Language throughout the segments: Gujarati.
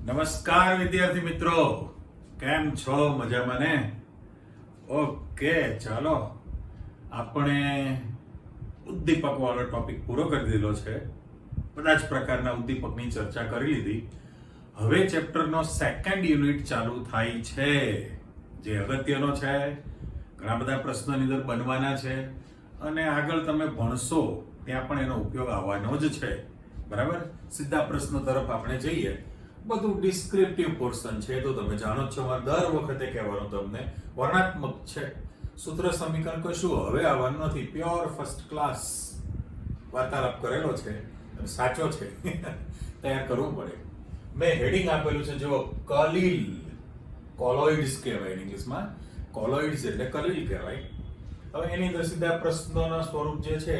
નમસ્કાર વિદ્યાર્થી મિત્રો, કેમ છો? મજામાં ને? ઓકે, ચાલો આપણે ઉદ્દીપક વાળો ટોપિક પૂરો કરી દીધો છે. બધા જ પ્રકારના ઉદ્દીપકની ચર્ચા કરી લીધી. હવે ચેપ્ટરનો સેકન્ડ યુનિટ ચાલુ થાય છે, જે અગત્યનો છે. ઘણા બધા પ્રશ્નોની અંદર બનવાના છે અને આગળ તમે ભણશો ત્યાં પણ એનો ઉપયોગ આવવાનો જ છે. બરાબર? સીધા પ્રશ્નો તરફ આપણે જઈએ. બધું ડિસ્ક્રિપ્ટિવ પોર્શન છે, તો તમે જાણો જ છો, મારે દર વખતે કહેવાનું તમને વર્ણનાત્મક છે. સૂત્ર સમીકરણ કશું હવે આવવાનું નથી. પ્યોર ફર્સ્ટ ક્લાસ વાર્તાલાપ કરેલો છે અને સાચો છે. તૈયાર કરવું પડે. મેં હેડિંગ આપેલું છે, જો કલીલ, કોલોઇડ્સ કહેવાય ઇંગ્લિશમાં. કોલોઇડ્સ એટલે કલીલ કહેવાય. હવે એની અંદર સીધા પ્રશ્નોના સ્વરૂપ જે છે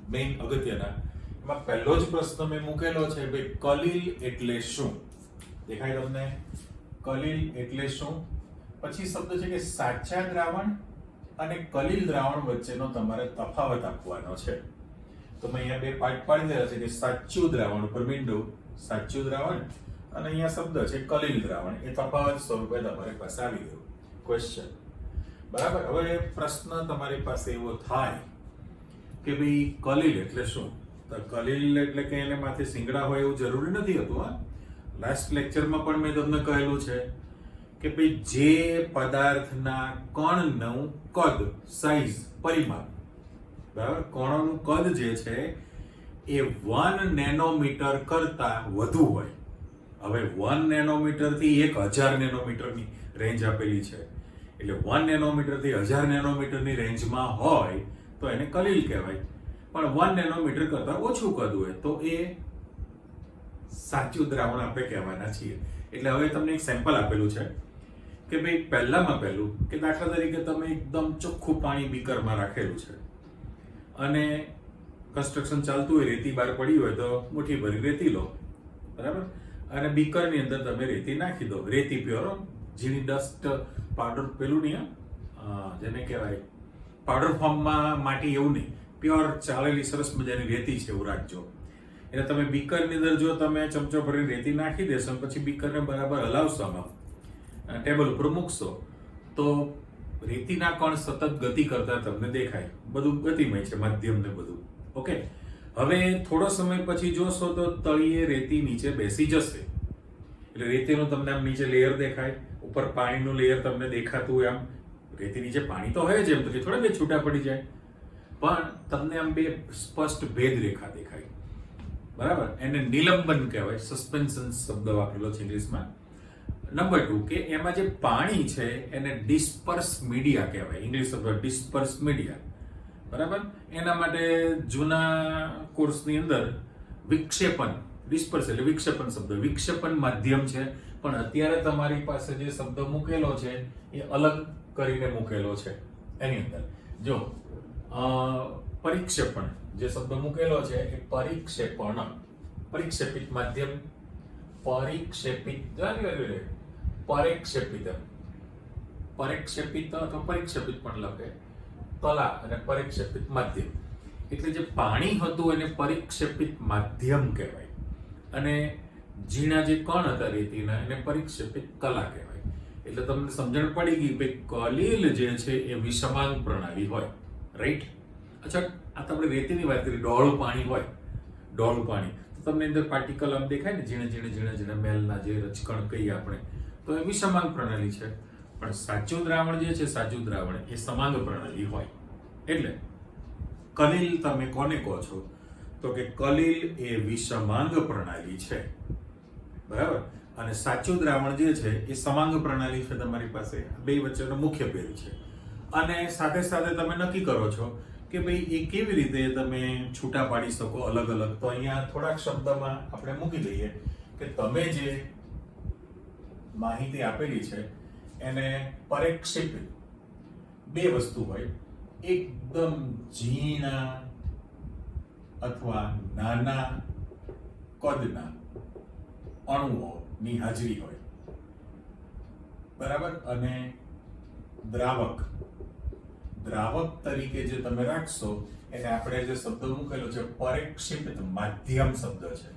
મેઇન અગત્યના, એમાં પહેલો જ પ્રશ્ન મેં મૂકેલો છે, ભાઈ કલીલ એટલે શું? દેખાય તમને? કલીલ એટલે શું? પછી શબ્દ છે કે સાચા દ્રાવણ અને કલીલ દ્રાવણ વચ્ચેનો તમારે તફાવત આપવાનો છે. તો મેં અહીંયા બે પાર્ટ પાડી દીધા છે કે સાચું દ્રાવણ ઉપર મીંડું, સાચું દ્રાવણ, અને અહીંયા શબ્દ છે કલીલ દ્રાવણ. એ તફાવત સ્વરૂપે તમારી પાસે આવી ગયું ક્વેશ્ચન. બરાબર? હવે પ્રશ્ન તમારી પાસે એવો થાય કે ભાઈ કલીલ એટલે શું? તો કલીલ એટલે કે એને માથે સિંગડા હોય એવું જરૂરી નથી હોતું. લાસ્ટ લેક્ચરમાં પણ મેં તમને કહેલું છે કે ભાઈ જે પદાર્થના કણનું કદ, સાઈઝ, પરિમાપ, બરાબર, કણોનું કદ જે છે એ 1 નેનોમીટર કરતા વધુ હોય. હવે 1 નેનોમીટર થી 1000 નેનોમીટરની રેન્જ આપેલી છે. એટલે 1 નેનોમીટર થી 1000 નેનોમીટરની રેન્જમાં હોય તો એને કલીલ કહેવાય. પણ 1 નેનોમીટર કરતા ઓછું કદ હોય તો એ સાચું દ્રાવણ આપણે કહેવાના છીએ. એટલે હવે તમને એક સેમ્પલ આપેલું છે કે ભાઈ પહેલામાં પહેલું કે દાખલા તરીકે તમે એકદમ ચોખ્ખું પાણી બીકરમાં રાખેલું છે અને કન્સ્ટ્રક્શન ચાલતું હોય, રેતી બહાર પડી હોય તો મુઠ્ઠી ભરી રેતી લો. બરાબર? અને બીકરની અંદર તમે રેતી નાખી દો. રેતી પ્યોર, ઝીણી ડસ્ટ, પાવડર, પેલું નહીં, જેને કહેવાય પાવડર ફોર્મમાં માટી, એવું નહીં, પ્યોર ચાલેલી સરસ મજાની રેતી છે એવું રાખજો. એટલે તમે બીકરની અંદર જો તમે ચમચો ભરી રેતી નાખી દેશો પછી બીકરને બરાબર હલાવશો, ટેબલ ઉપર મૂકશો, તો રેતીના કણ સતત ગતિ કરતા તમને દેખાય. બધું ગતિમય છે, માધ્યમ ને બધું. ઓકે. હવે થોડો સમય પછી જોશો તો તળિયે રેતી નીચે બેસી જશે. એટલે રેતીનું તમને આમ નીચે લેયર દેખાય, ઉપર પાણીનું લેયર તમને દેખાતું હોય. આમ રેતી નીચે પાણી તો હોય જ, એમ તો થોડા બે છૂટા પડી જાય, પણ તમને આમ બે સ્પષ્ટ ભેદ રેખા દેખાય. બરાબર? એને નિલંબન કહેવાય. સસ્પેન્શન શબ્દ વાપરેલો છે ઇંગ્લિશમાં. નંબર 2 કે એમાં જે પાણી છે એને ડિસ્પર્સ મીડિયા કહેવાય. ઇંગ્લિશ શબ્દ ડિસ્પર્સ મીડિયા. બરાબર? એના માટે જૂના કોર્સની અંદર વિક્ષેપન, ડિસ્પર્સ એટલે વિક્ષેપન શબ્દ, વિક્ષેપન માધ્યમ છે. પણ અત્યારે તમારી પાસે જે શબ્દ મૂકેલો છે એ અલગ કરીને મૂકેલો છે. એની અંદર જો પરિક્ષેપણ જે શબ્દ મૂકેલો છે એ પરિક્ષેપણ, પરિક્ષેપિત માધ્યમ, પરિક્ષેપિત, પરિક્ષેપિત, પરિક્ષેપિત અથવા પરિક્ષેપિત પણ લખે, તલા અને પરિક્ષેપિત માધ્યમ. એટલે જે પાણી હતું એને પરિક્ષેપિત માધ્યમ કહેવાય અને ઝીણા જે કણ હતા રેતીના એને પરિક્ષેપિત કલા કહેવાય. એટલે તમને સમજણ પડી ગઈ કે કલીલ જે છે એ વિષમાંગ પ્રણાલી હોય. રાઈટ? અચ્છા, આ તો આપણે રેતીની વાત કરી. ડોળું પાણી હોય, ડોળું પાણી, તો તમને અંદર પાર્ટિકલ આમ દેખાય ને, ઝીણા ઝીણા ઝીણા ઝીણા મેલના જે રજકણ કહીએ આપણે, તો એ વિષમાંગ પ્રણાલી છે. પણ સાચું દ્રાવણ જે છે, સાચું દ્રાવણ એ સમાંગ પ્રણાલી હોય. એટલે કલીલ તમે કોને કહો છો? તો કે કલીલ એ વિષમાંગ પ્રણાલી છે. બરાબર? અને સાચું દ્રાવણ જે છે એ સમાંગ પ્રણાલી છે. તમારી પાસે બે વચ્ચેનો મુખ્ય ભેદ છે. અને સાથે સાથે તમે નક્કી કરો છો કે ભાઈ એ કેવી રીતે તમે છૂટા પાડી શકો અલગ અલગ. તો અહીંયા થોડાક શબ્દમાં આપણે મૂકી દઈએ કે તમે જે માહિતી આપેલી છે એને પરિક્ષેપિત, બે વસ્તુ હોય, એકદમ ઝીણા અથવા નાના કદના અણુઓની હાજરી હોય. બરાબર? અને દ્રાવક, દ્રાવક તરીકે જે તમે રાખશો એને આપણે જે શબ્દ મૂકેલો છે પરિક્ષેપિત માધ્યમ શબ્દ છે.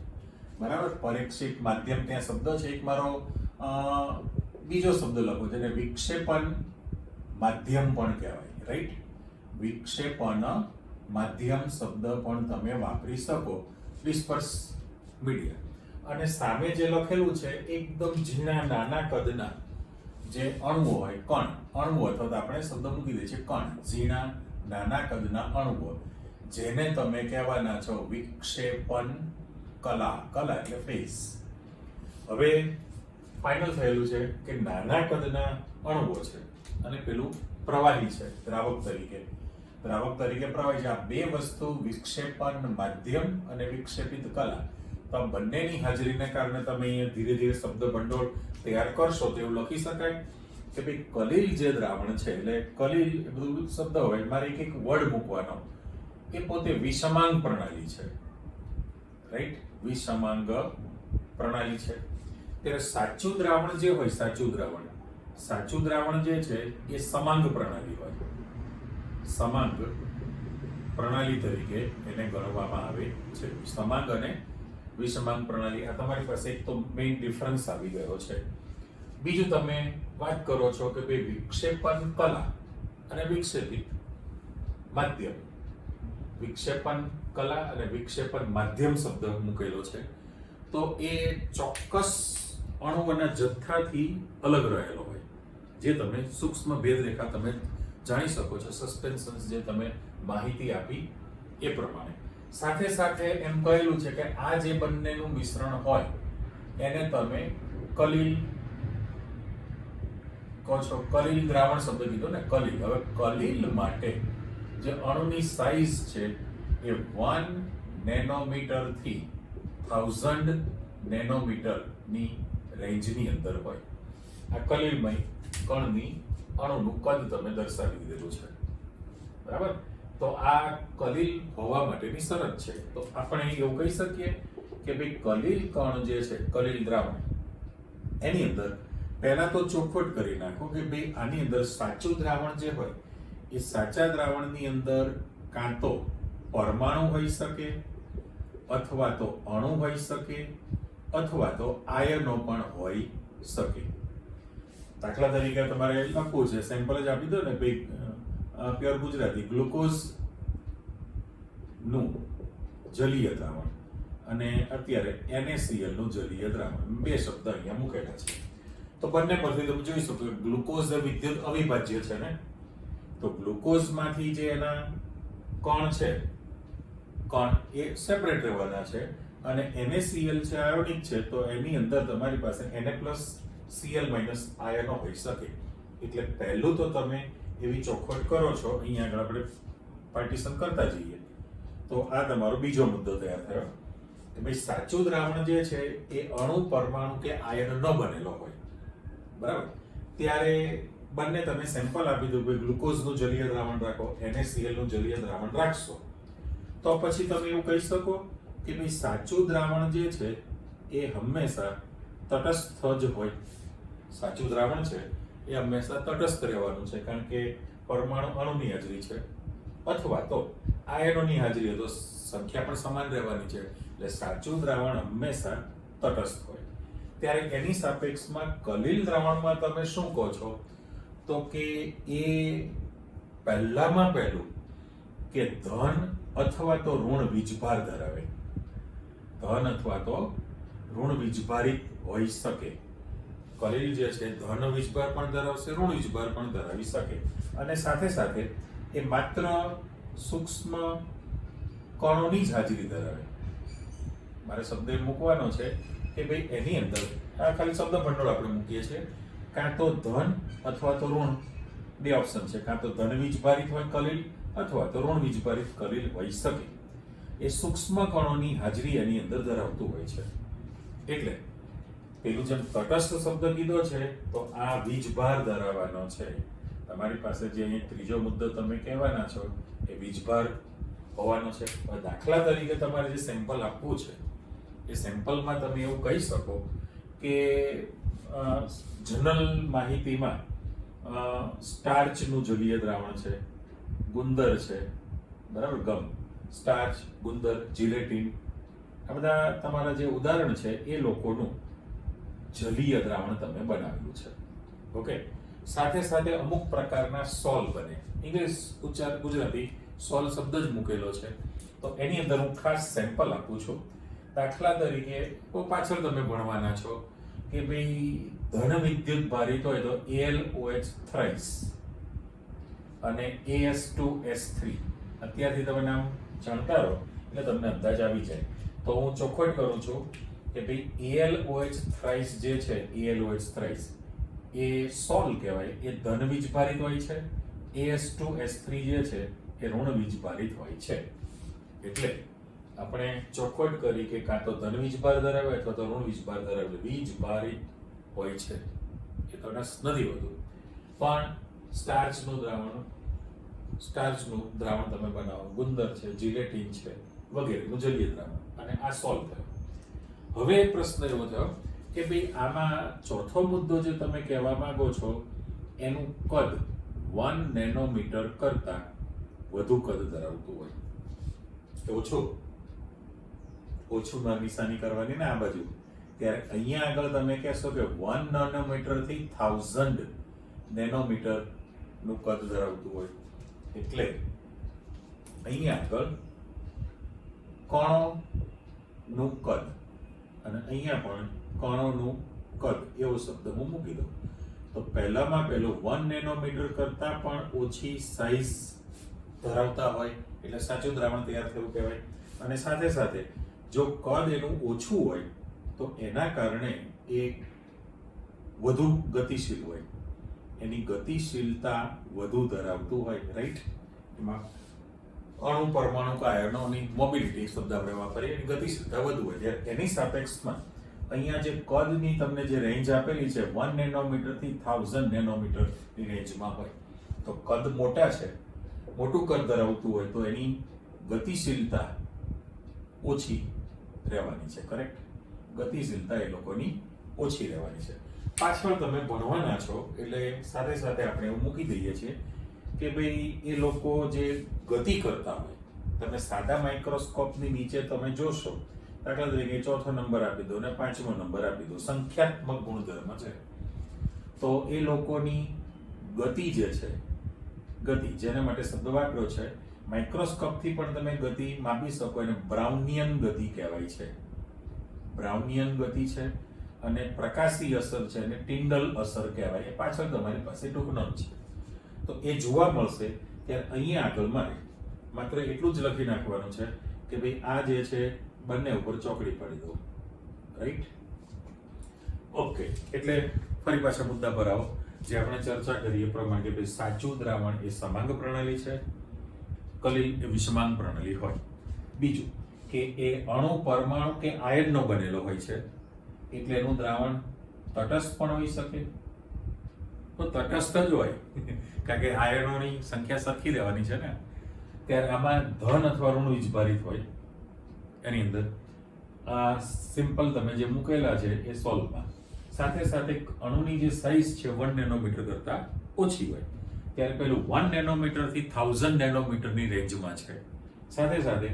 બરાબર. પરીક્ષિત માધ્યમ ત્યાં શબ્દ છે એક મારો બીજો શબ્દ લખો જેને વિક્ષેપણ માધ્યમ પણ કહેવાય, રાઈટ. વિક્ષેપણ માધ્યમ શબ્દ પણ તમે વાપરી શકો, ડિસ્પર્સ મીડિયા. અને સામે જે લખેલું છે એકદમ ઝીણા નાના કદના જે અણુઓ હોય, કણ, અણુઓ અથવા તો આપણે શબ્દ મૂકી દઈએ છીએ કણ, ઝીણા નાના કદના અણુઓ, જેને તમે કહેવાના છો વિક્ષેપણ કલા. કલા એટલે ફેઝ. હવે ફાઇનલ થયેલું છે કે નાના કદના અણુઓ છે અને પેલું પ્રવાહી છે, દ્રાવક તરીકે. દ્રાવક તરીકે પ્રવાહી છે. આ બે વસ્તુ વિક્ષેપણ માધ્યમ અને વિક્ષેપિત કલા, તો આ બંનેની હાજરીને કારણે તમે અહીંયા ધીરે ધીરે શબ્દ ભંડોળ તૈયાર કરશો તો એવું લખી શકાય કે ભાઈ કલીલ જે દ્રાવણ છે, એટલે કલીલ એ બધું શબ્દ હોય, મારે એક વર્ડ મૂકવાનો, એ પોતે વિષમાંગ પ્રણાલી છે, રાઈટ. વિષમાંગ પ્રણાલી છે. ત્યારે સાચું દ્રાવણ જે હોય, સાચું દ્રાવણ જે છે એ સમાંગ પ્રણાલી હોય. સમાંગ પ્રણાલી તરીકે એને ગણવામાં આવે છે. સમાંગ અને વિષમાંગ પ્રણાલી, આ તમારી પાસે એક તો મેઇન ડિફરન્સ આવી ગયો છે. બીજું તમે વાત કરો છો કે ભાઈ વિક્ષેપણ કલા અને વિક્ષેપિત માધ્યમ. વિક્ષેપણ કલા અને વિક્ષેપણ માધ્યમ શબ્દ મૂકેલો છે, તો એ ચોક્કસ અણુઓના જથ્થાથી અલગ રહેલો હોય, જે તમે સૂક્ષ્મ ભેદરેખા તમે જાણી શકો છો, સસ્પેન્શન્સ જે તમે માહિતી આપી એ પ્રમાણે. સાથે સાથે એમ કહેલું છે કે આ જે બંનેનું મિશ્રણ હોય એને તમે કલીલ કહો છો. કલીલ દ્રાવણ શબ્દ કીધો ને, કલીલ. હવે કલીલ માટે જે અણુની સાઇઝ છે એ 1 નેનોમીટર થી 1000 નેનોમીટર ની રેન્જની અંદર હોય. આ કલીલમય કણની અણુનું કદ તમે દર્શાવી દીધેલું છે, બરાબર. તો આ કલીલ હોવા માટેની શરત છે. તો આપણે એવું કહી શકીએ કે ભાઈ કલીલ કણ જે છે, કલીલ દ્રાવણ, એની અંદર પહેલા તો ચોખવટ કરી નાખો કે ભાઈ આની અંદર સાચું દ્રાવણ જે હોય એ સાચા દ્રાવણની અંદર કાં તો પરમાણુ હોઈ શકે, અથવા તો અણુ હોઈ શકે, અથવા તો આયનો પણ હોઈ શકે. દાખલા તરીકે તમારે લખવું છે, સેમ્પલ જ આપી દો ને ભાઈ, પ્યોર ગુજરાતી, ગ્લુકોઝ નું જલીય દ્રાવણ અને અત્યારે NaCl નું જલીય દ્રાવણ, બે શબ્દ અહીંયા મૂકેલા છે. તો બંને પરથી તમે જોઈ શકો કે ગ્લુકોઝ વિદ્યુત અવિભાજ્ય છે ને, તો ગ્લુકોઝ માંથી જે એના કણ છે, કણ એ સેપરેટ રહેવાના છે, અને NaCl છે આયોનિક છે, તો એની અંદર તમારી પાસે Na+Cl- આયનો હોઈ શકે. એટલે પહેલું તો તમે એવી ચોખવટ કરો છો. અહીંયા આગળ આપણે પાર્ટીશન કરતા જઈએ તો આ તમારો બીજો મુદ્દો તૈયાર થયો કે ભાઈ સાચું દ્રાવણ જે છે એ અણુ, પરમાણુ કે આયન ન બનેલો હોય, બરાબર. ત્યારે બંને તમે સેમ્પલ આપી દો, ભાઈ ગ્લુકોઝનું જલીય દ્રાવણ રાખો, NaCl નું જલીય દ્રાવણ રાખશો, તો પછી તમે એવું કહી શકો કે ભાઈ સાચું દ્રાવણ જે છે એ હંમેશા તટસ્થ જ હોય. સાચું દ્રાવણ છે એ હંમેશા તટસ્થ રહેવાનું છે, કારણ કે પરમાણુ અણુની હાજરી છે, અથવા તો આયનોની હાજરી, તો સંખ્યા પણ સમાન રહેવાની છે. એટલે સાચું દ્રાવણ હંમેશા તટસ્થ હોય. ત્યારે એની સાપેક્ષમાં કલીલ દ્રાવણમાં તમે શું કહો છો, તો કે એ પહેલામાં પહેલું કે ધન અથવા તો ઋણ વીજભાર ધરાવે. ધન અથવા તો ઋણ વીજભારિત હોઈ શકે. કલીલ જે છે ધન વીજભાર પણ ધરાવશે, ઋણ વીજભાર પણ ધરાવી શકે. અને સાથે સાથે એ માત્ર સૂક્ષ્મ કણોની જ હાજરી ધરાવે. મારે શબ્દ મૂકવાનો છે કે ભાઈ એની અંદર આ ખાલી શબ્દ ભંડોળ આપણે મૂકીએ છીએ, કાં તો ધન અથવા તો ઋણ, બે ઓપ્શન છે. કાં તો ધન વીજભારિત હોય કલીલ, અથવા તો ઋણ વીજભારિત કલીલ હોઈ શકે. એ સૂક્ષ્મ કણોની હાજરી એની અંદર ધરાવતું હોય છે. એટલે પેલું જેમ તટસ્થ શબ્દ કીધો છે, તો આ વીજભાર ધરાવવાનો છે. તમારી પાસે જે અહીં ત્રીજો મુદ્દો તમે કહેવાના છો એ વીજભાર હોવાનો છે. દાખલા તરીકે તમારે જે સેમ્પલ આપવું છે એ સેમ્પલમાં તમે એવું કહી શકો કે જનરલ માહિતીમાં સ્ટાર્ચનું જલીય દ્રાવણ છે, ગુંદર છે, બરાબર, ગમ, સ્ટાર્ચ, ગુંદર, જીલેટિન, આ બધા તમારા જે ઉદાહરણ છે એ લોકોનું જલીય દ્રાવણ તમે બનાવેલું છે. ઓકે, સાથે સાથે અમુક પ્રકારના સોલ બને. ઇંગ્લિશ ઉચ્ચાર ગુજરાતી સોલ શબ્દ જ મૂકેલો છે, તો એની અંદર હું ખાસ સેમ્પલ આપું છું. દાખલા તરીકે પાછળ તમે ભણવાના છો કે ભાઈ ધન વિદ્યુત ભારિત હોય તો AlOH થ્રાઇસ અને As2S3. અત્યારથી તમે નામ જાણતા રહો એટલે તમને અંદાજ આવી જાય. તો હું ચોખવટ કરું છું કે ભાઈ AlOH થ્રાઇસ જે છે, AlOH થ્રાઇસ એ સોલ કહેવાય, એ ધન વીજભારિત હોય છે. As2S3 જે છે એ ઋણ વીજભારિત હોય છે. એટલે આપણે ચોખવટ કરી કે કાં તો ધન વીજભાર ધરાવે અથવા તો ઋણ વીજભાર ધરાવે, વીજભારિત હોય છે. એ તો નથી હોતું. પણ સ્ટાર્ચનું દ્રાવણ તમે બનાવો, ગુંદર છે, જીલેટિન છે વગેરેનું જલીય દ્રાવણ, અને આ સોલ્વ થયો. હવે પ્રશ્ન એવો થયો કે ભાઈ આમાં ચોથો મુદ્દો જે તમે કહેવા માંગો છો એનું કદ 1 નેનોમીટર કરતા વધુ કદ ધરાવતું હોય. ઓછુંમાં નિશાની કરવાની ને આ બાજુ, ત્યારે અહીંયા આગળ તમે કહેશો કે 1 નેનોમીટર થી 1000 નેનોમીટર નું કદ ધરાવતું હોય. એટલે અહીંયા આગળ કણોનું કદ અને અહીંયા પણ કણોનું કદ એવો શબ્દ હું મૂકી દઉં. તો પહેલામાં પહેલું 1 નેનોમીટર કરતા પણ ઓછી સાઇઝ ધરાવતા હોય એટલે સાચું દ્રાવણ તૈયાર થયું કહેવાય. અને સાથે સાથે જો કદ એનું ઓછું હોય તો એના કારણે એ વધુ ગતિશીલ હોય, એની ગતિશીલતા વધુ ધરાવતું હોય. રાઈટ? એમાં અણુ પરમાણુ આયનોની મોબિલિટી શબ્દ આપણે વાપરીએ, એની ગતિશીલતા વધુ હોય. જ્યારે એની સાપેક્ષમાં અહીંયા જે કદની તમને જે રેન્જ આપેલી છે 1 નેનોમીટર થી 1000 નેનોમીટર ની રેન્જમાં હોય, તો કદ મોટા છે, મોટું કદ ધરાવતું હોય તો એની ગતિશીલતા ઓછી રહેવાની છે. કરેક્ટ? ગતિશીલતા એ લોકોની ઓછી રહેવાની છે. પાછળ તમે ભણવાના છો એટલે સાથે સાથે આપણે એવું મૂકી દઈએ છીએ કે ભાઈ એ લોકો જે ગતિ કરતા હોય, તમે સાદા માઇક્રોસ્કોપની નીચે તમે જોશો, દાખલા તરીકે ચોથો નંબર આપી દો ને પાંચમો નંબર આપી દો, સંખ્યાત્મક ગુણધર્મ છે, તો એ લોકોની ગતિ જે છે, ગતિ જેના માટે શબ્દ વાપર્યો છે, માઇક્રોસ્કોપથી પણ તમે ગતિ માપી શકો. એને બ્રાઉનિયન ગતિ કહેવાય છે. બ્રાઉનિયન ગતિ છે. અને પ્રકાશી અસર છે અને ટિન્ડલ અસર કહેવાય. એ પાછળ તમારી પાસે ટૂંકનામ છે, તો એ જોવા મળશે. ત્યારે અહીંયા આગળ માત્ર એટલું જ લખી નાખવાનું છે કે ભાઈ આ જે છે બંને ઉપર ચોકડી પાડી દો. રાઈટ? ઓકે, એટલે ફરી પાછા મુદ્દા પર આવો. જે આપણે ચર્ચા કરી એ પ્રમાણે કે ભાઈ સાચું દ્રાવણ એ સમાંગ પ્રણાલી છે, કલિલ એ વિષમાંગ પ્રણાલી હોય. બીજું કે એ અણુ પરમાણુ કે આયનનો બનેલો હોય છે, એટલે એનું દ્રાવણ તટસ્થ પણ હોઈ શકે. તો તટસ્થ જ હોય કારણ કે આયનોની સંખ્યા સરખી રહેવાની છે ને. ત્યારે આમાં ધન અથવા ઋણ વીજભારિત હોય. એની અંદર આ સિમ્પલ તમે જે મૂકેલા છે એ સોલ્વમાં સાથે સાથે અણુની જે સાઇઝ છે 1 નેનોમીટર કરતા ઓછી હોય. ત્યારે પેલું 1 નેનોમીટર થી 1000 નેનોમીટરની રેન્જમાં છે. સાથે સાથે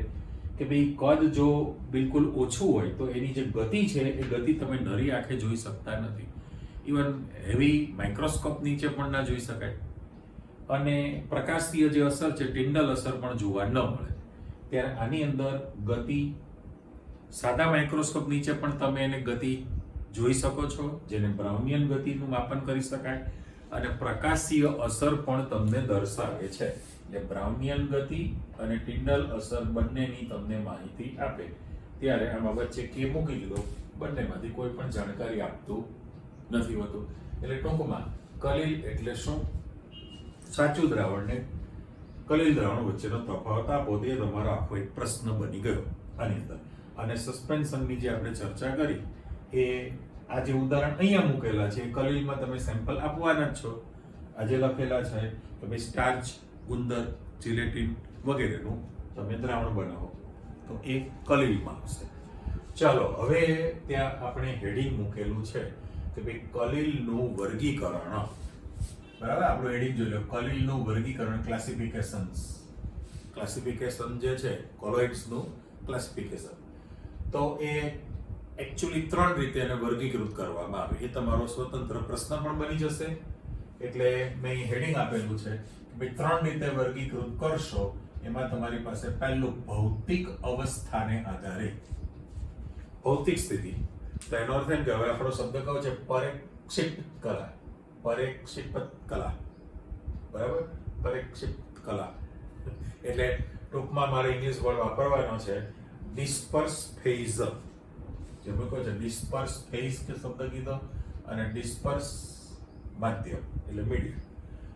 કે ભાઈ કદ જો બિલકુલ ઓછું હોય તો એની જે ગતિ છે એ ગતિ તમે નરી આંખે જોઈ શકતા નથી. ઇવન હેવી માઇક્રોસ્કોપ નીચે પણ ના જોઈ શકાય. અને પ્રકાશીય જે અસર છે, ટિન્ડલ અસર પણ જોવા ન મળે. ત્યારે આની અંદર ગતિ સાદા માઇક્રોસ્કોપ નીચે પણ તમે એને ગતિ જોઈ શકો છો, જેને બ્રાઉનિયન ગતિનું માપન કરી શકાય. અને પ્રકાશીય અસર પણ તમને દર્શાવે છે. એટલે બ્રાઉનિયન ગતિ અને ટિન્ડલ અસર બંનેની તમને માહિતી આપે. ત્યારે આમાં વચ્ચે કે મૂકી દીધો, બંનેમાંથી કોઈ પણ જાણકારી આપતું નથી હોતું. એટલે ટૂંકમાં કલિલ એટલે શું, સાચું દ્રાવણ ને કલિલ દ્રાવણ વચ્ચેનો તફાવત આપો. તે તમારો આખો એક પ્રશ્ન બની ગયો આની અંદર. અને સસ્પેન્શનની જે આપણે ચર્ચા કરી એ આ જે ઉદાહરણ અહીંયા મૂકેલા છે, કલિલમાં તમે સેમ્પલ આપવાના જ છો. આજે લખેલા છે કે ભાઈ સ્ટાર્ચ, ગુંદર, જીલેટિન વગેરેનું તમે દ્રાવણ બનાવો, તો એ કલિલમાં આવશે. ચાલો, હવે ત્યાં આપણે હેડિંગ મૂકેલું છે કે ભાઈ કલિલનું વર્ગીકરણ. બરાબર? આપણું હેડિંગ જોઈ લો, કલિલનું વર્ગીકરણ, ક્લાસિફિકેશન જે છે, કોલોઇડ્સનું ક્લાસિફિકેશન. તો એ એકચ્યુઅલી 3 રીતે એને વર્ગીકૃત કરવામાં આવે. એ તમારો સ્વતંત્ર પ્રશ્ન પણ બની જશે. એટલે મેં હેડિંગ આપેલું છે કે ભાઈ 3 રીતે વર્ગીકૃત કરશો. એમાં તમારી પાસે પહેલું ભૌતિક અવસ્થાને આધારે ભૌતિક સ્થિતિ. તો એનો અર્થ એમ કે હવે આપણો શબ્દ કયો છે પરેક્ષિપ્ત કલા. પરેક્ષિપ્ત કલા, બરાબર? પરેક્ષિપ્ત કલા એટલે ટૂંકમાં મારે ઇંગ્લિશ વર્ડ વાપરવાનો છે ડિસ્પર્સ ફેઝ. જે મેં કહ્યું છે ડિસ્પર્સ ફેઝ કે શબ્દ કીધો, અને ડિસ્પર્સ માધ્યમ એટલે મીડિયમ,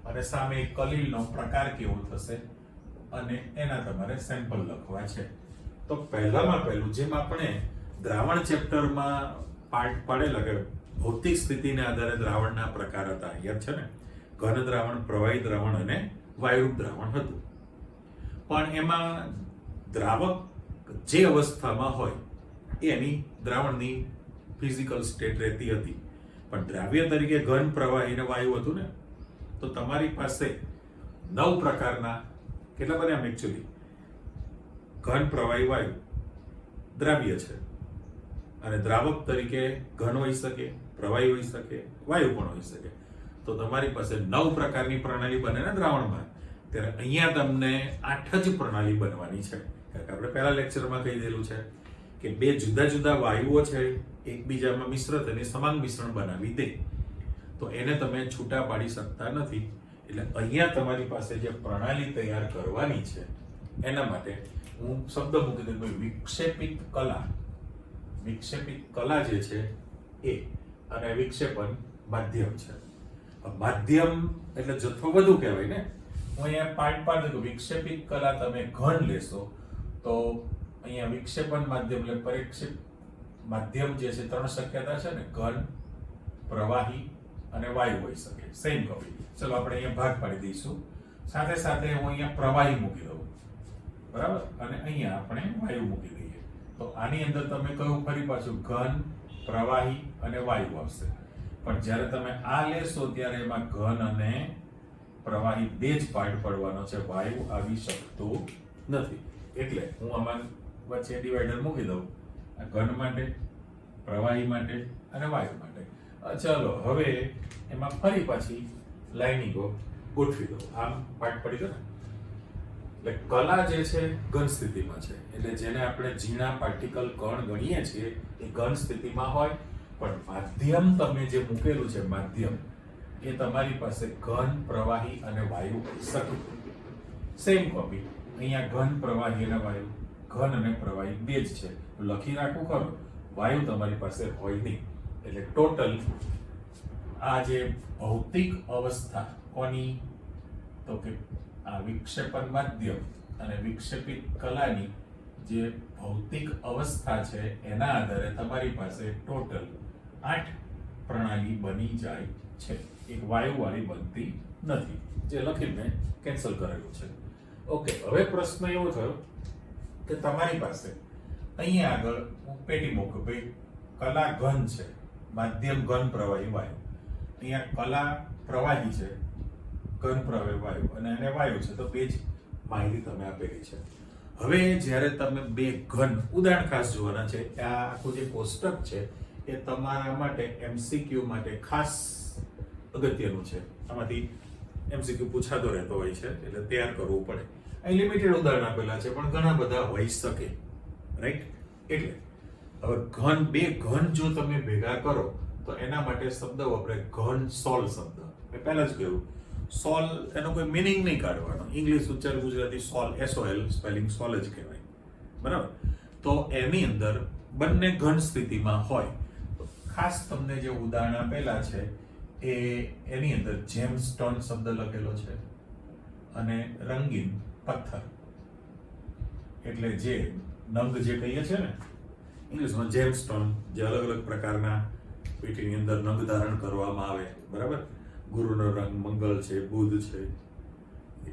અને સામે કલીલનો પ્રકાર કેવો થશે અને એના તમારે સેમ્પલ લખવા છે. તો પહેલામાં પહેલું જેમ આપણે દ્રાવણ ચેપ્ટરમાં પાઠ પાડેલા કે ભૌતિક સ્થિતિને આધારે દ્રાવણના પ્રકાર હતા, યાદ છે ને? ઘન દ્રાવણ, પ્રવાહી દ્રાવણ અને વાયુરૂપ દ્રાવણ હતું. પણ એમાં દ્રાવક જે અવસ્થામાં હોય એની દ્રાવણની ફિઝિકલ સ્ટેટ રહેતી હતી. પણ દ્રાવ્ય તરીકે ઘન, પ્રવાહી અને વાયુ હતું ને, તો તમારી પાસે 9 પ્રકારના, કેટલા બન્યા એકચ્યુઅલી? ઘન, પ્રવાહી, વાયુ દ્રાવ્ય છે, અને દ્રાવક તરીકે ઘન હોઈ શકે, પ્રવાહી હોઈ શકે, વાયુ પણ હોઈ શકે. તો તમારી પાસે 9 પ્રકારની પ્રણાલી બને ને દ્રાવણમાં. ત્યારે અહીંયા તમને 8 જ પ્રણાલી બનવાની છે. કારણ કે આપણે પહેલા લેક્ચરમાં કહી દેલું છે કે 2 જુદા જુદા વાયુઓ છે, એકબીજામાં મિશ્ર થઈને સમાન મિશ્રણ બનાવી દે, તો એને તમે છૂટા પાડી શકતા નથી. એટલે અહીંયા તમારી પાસે જે પ્રણાલી તૈયાર કરવાની છે એના માટે હું શબ્દ મૂકી દઉં વિક્ષેપિત કલા. વિક્ષેપિત કલા જે છે એ, અને વિક્ષેપન માધ્યમ છે. માધ્યમ એટલે જથ્થો વધુ કહેવાય ને. હું અહીંયા પાઠ દઉં વિક્ષેપિત કલા તમે ઘન લેશો તો અહીંયા વિક્ષેપન માધ્યમ એટલે પરીક્ષિત માધ્યમ જે છે 3 શક્યતા છે ને, ઘન, પ્રવાહી અને વાયુ હોઈ શકે. Same copy. ચલો આપણે અહીંયા ભાગ પાડી દઈશું. સાથે સાથે હું અહીંયા પ્રવાહી મૂકી દઉં, બરાબર, અને અહીંયા આપણે વાયુ મૂકી દઈએ. તો આની અંદર તમે કયું ફરી પાછું ઘન, પ્રવાહી અને વાયુ આવશે. પણ જ્યારે તમે આ લેશો ત્યારે એમાં ઘન અને પ્રવાહી 2 જ પાર્ટ પડવાનો છે, વાયુ આવી શકતું નથી. એટલે હું આમાં વચ્ચે ડિવાઈડર મૂકી દઉં, ઘન માટે, પ્રવાહી માટે અને વાયુ માટે. ચલો હવે એમાં ફરી પાછી લાઇનિંગો ગોઠવી દઉં. આમ પાર્ટ પડી ગયો ને. એટલે કલા જે છે ઘન સ્થિતિમાં છે, એટલે જેને આપણે ઝીણા પાર્ટિકલ કણ ગણીએ છીએ એ ઘન સ્થિતિમાં હોય. પણ માધ્યમ તમે જે મૂકેલું છે માધ્યમ, એ તમારી પાસે ઘન, પ્રવાહી અને વાયુ હોઈ શકે. Same copy. અહીંયા ઘન, પ્રવાહી અને વાયુ, ઘન અને પ્રવાહી 2 જ છે. લખી રાખવું ખરું, વાયુ તમારી પાસે હોય નહીં. એટલે ટોટલ આ જે ભૌતિક અવસ્થા કોની, તો કે આ વિક્ષેપન માધ્યમ અને વિક્ષેપિત કલાની જે ભૌતિક અવસ્થા છે એના આધારે તમારી પાસે ટોટલ 8 પ્રણાલી બની જાય છે. એક વાયુવાળી બનતી નથી, જે લખીને કેન્સલ કરેલું છે. ઓકે, હવે પ્રશ્ન એવો થયો કે તમારી પાસે અહીંયા આગળ હું પેટી મૂક્યો, ભાઈ કલા ઘન છે, માધ્યમ ઘન, પ્રવાહી, વાયુ. અહીંયા કલા પ્રવાહી છે, ઘન, પ્રવાહી, વાયુ, અને એને વાયુ છે. તો 2 જ માહિતી તમે આપેલી છે. હવે જ્યારે તમે 2 ઘન, ઉદાહરણ ખાસ જોવાના છે. આ આખું જે કોષ્ટક છે એ તમારા માટે MCQ માટે ખાસ અગત્યનું છે. આમાંથી MCQ પૂછાતો રહેતો હોય છે, એટલે તૈયાર કરવું પડે. અહીં લિમિટેડ ઉદાહરણ આપેલા છે, પણ ઘણા બધા હોઈ શકે, રાઈટ? એટલે હવે ઘન, 2 ઘન જો તમે ભેગા કરો તો એના માટે શબ્દ વપરાય ઘન સોલ શબ્દ. મેં પહેલા જ કહ્યું, સોલ એનો કોઈ મિનિંગ નહીં કાઢવાનો. ઇંગ્લિશ ઉચ્ચાર ગુજરાતી સોલ, SOL સ્પેલિંગ સોલ જ કહેવાય, બરાબર? તો એની અંદર બંને ઘન સ્થિતિમાં હોય. ખાસ તમને જે ઉદાહરણ આપેલા છે એની અંદર જેમસ્ટોન શબ્દ લખેલો છે અને રંગીન પથ્થર, એટલે જે નંગ જે કહીએ છે ને ઇંગ્લિશમાં જેમસ્ટોન, જે અલગ અલગ પ્રકારના પેટીની અંદર નંગ ધારણ કરવામાં આવે, બરાબર? ગુરુનો રંગ મંગળ છે, બુધ છે,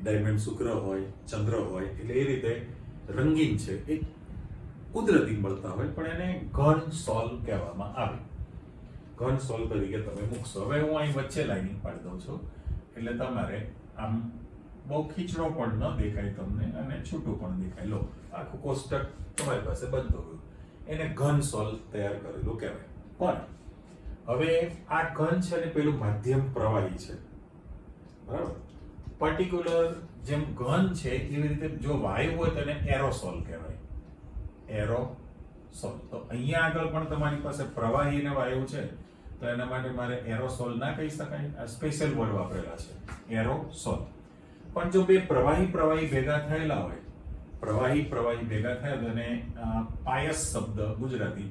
ડાયમંડ શુક્ર હોય, ચંદ્ર હોય, એટલે એ રીતે રંગીન છે. એ કુદરતી મળતા હોય, પણ એને ઘન સોલ કહેવામાં આવે. ઘન સોલ તરીકે તમે મૂકશો. હવે હું અહીં વચ્ચે લાઈનિંગ પાડી દઉં છું, એટલે તમારે આમ બહુ ખીચડો પણ ન દેખાય તમને, અને છૂટું પણ દેખાય. લો, આખું કોષ્ટક તમારી પાસે બનતો ગયું. એને ઘન સોલ તૈયાર કરેલું કહેવાય. પણ હવે આ ઘન છે ને પેલું માધ્યમ પ્રવાહી છે, બરાબર. પર્ટિક્યુલર જેમ ઘન છે એવી રીતે જો વાયુ હોય તો એને એરોસોલ કહેવાય, એરોસોલ. તો અહીંયા આગળ પણ તમારી પાસે પ્રવાહી અને વાયુ છે, તો એના માટે મારે એરોસોલ ના કહી શકાય, આ સ્પેશિયલ વર્ડ વાપરેલા છે, એરોસોલ. પણ જો બે પ્રવાહી ભેગા થયેલા હોય, પ્રવાહી ભેગા થયા તો એને પાયસ શબ્દ ગુજરાતી,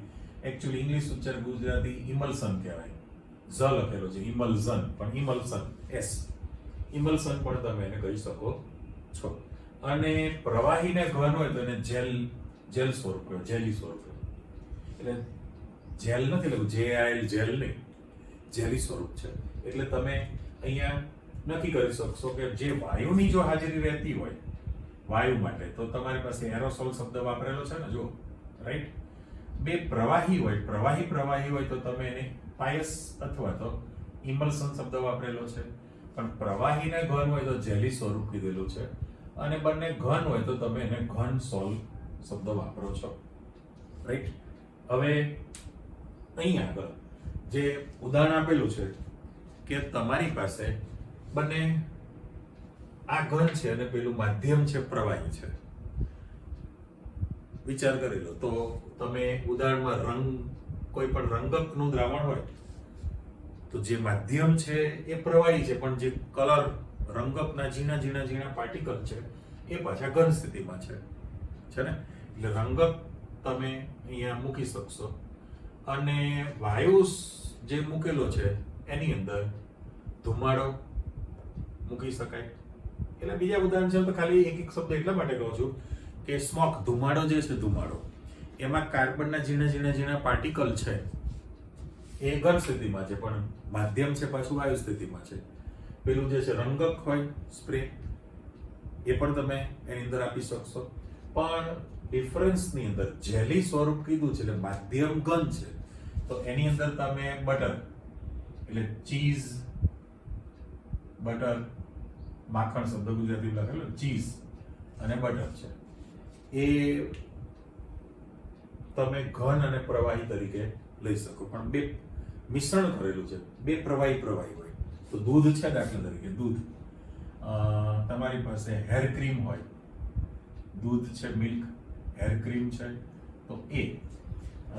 એકચ્યુઅલી ઇંગ્લિશ ઉચ્ચાર ગુજરાતી ઇમલ્સન કહેવાય. ઝ લખેલો છે ઇમલ્સન, પણ ઇમલ્સન એસ, ઇમલ્સન પણ તમે એને કહી શકો છો. અને પ્રવાહીને ઘન હોય તો એને જેલ સ્વરૂપ કહેવાય, જેલી સ્વરૂપ. એટલે જેલ નથી લખું, જેલ નહીં, જેલી સ્વરૂપ છે. એટલે તમે અહીંયા નક્કી કરી શકશો કે જે વાયુની જો હાજરી રહેતી હોય વાયુ માટે, તો તમારી પાસે એરોસોલ શબ્દ વાપરેલો છે ને, જો રાઈટ. બે પ્રવાહી હોય તો તમે એને પાયસ અથવા તો ઇમલ્સન શબ્દ વાપરેલો છે. પણ પ્રવાહીને ઘન હોય તો જેલી સ્વરૂપ કીધેલું છે, અને બંને ઘન હોય તો તમે એને ઘન સોલ શબ્દ વાપરો છો, રાઈટ. હવે અહીં આગળ જે ઉદાહરણ આપેલું છે કે તમારી પાસે બંને આ ઘન છે અને પેલું માધ્યમ છે, પ્રવાહી છે. વિચાર કરી લો તો તમે ઉદાહરણમાં કોઈ પણ રંગકનું દ્રાવણ હોય તો જે માધ્યમ છે એ પ્રવાહી છે, પણ જે કલર રંગકના ઝીણા પાર્ટિકલ છે એ પાછા ઘન સ્થિતિમાં છે ને. એટલે રંગક તમે અહીંયા મૂકી શકશો, અને વાયુ જે મૂકેલો છે એની અંદર ધુમાડો મૂકી શકાય. એટલે બીજા ઉદાહરણ છે તો ખાલી એક શબ્દ એટલા માટે કહું છું કે સ્મોક, ધુમાડો જે છે, ધુમાડો એમાં કાર્બનના ઝીણા પાર્ટિકલ છે એ ઘન સ્થિતિમાં છે, પણ માધ્યમ છે પાછું વાયુ સ્થિતિમાં છે. પેલું જે છે રંગક હોય સ્પ્રે, એ પણ તમે એની અંદર આપી શકશો. પણ ડિફરન્સની અંદર જેલી સ્વરૂપ કીધું છે એટલે માધ્યમ ઘન છે, તો એની અંદર તમે બટર એટલે ચીઝ, બટર, માખણ શબ્દ ગુજરાતી લખેલો, ચીઝ અને બટર છે, એ તમે ઘન અને પ્રવાહી તરીકે લઈ શકો. પણ બે મિશ્રણ કરેલું છે, બે પ્રવાહી હોય તો દૂધ છે, દાખલા તરીકે દૂધ, તમારી પાસે હેર ક્રીમ હોય, દૂધ છે, મિલ્ક, હેર ક્રીમ છે, તો એ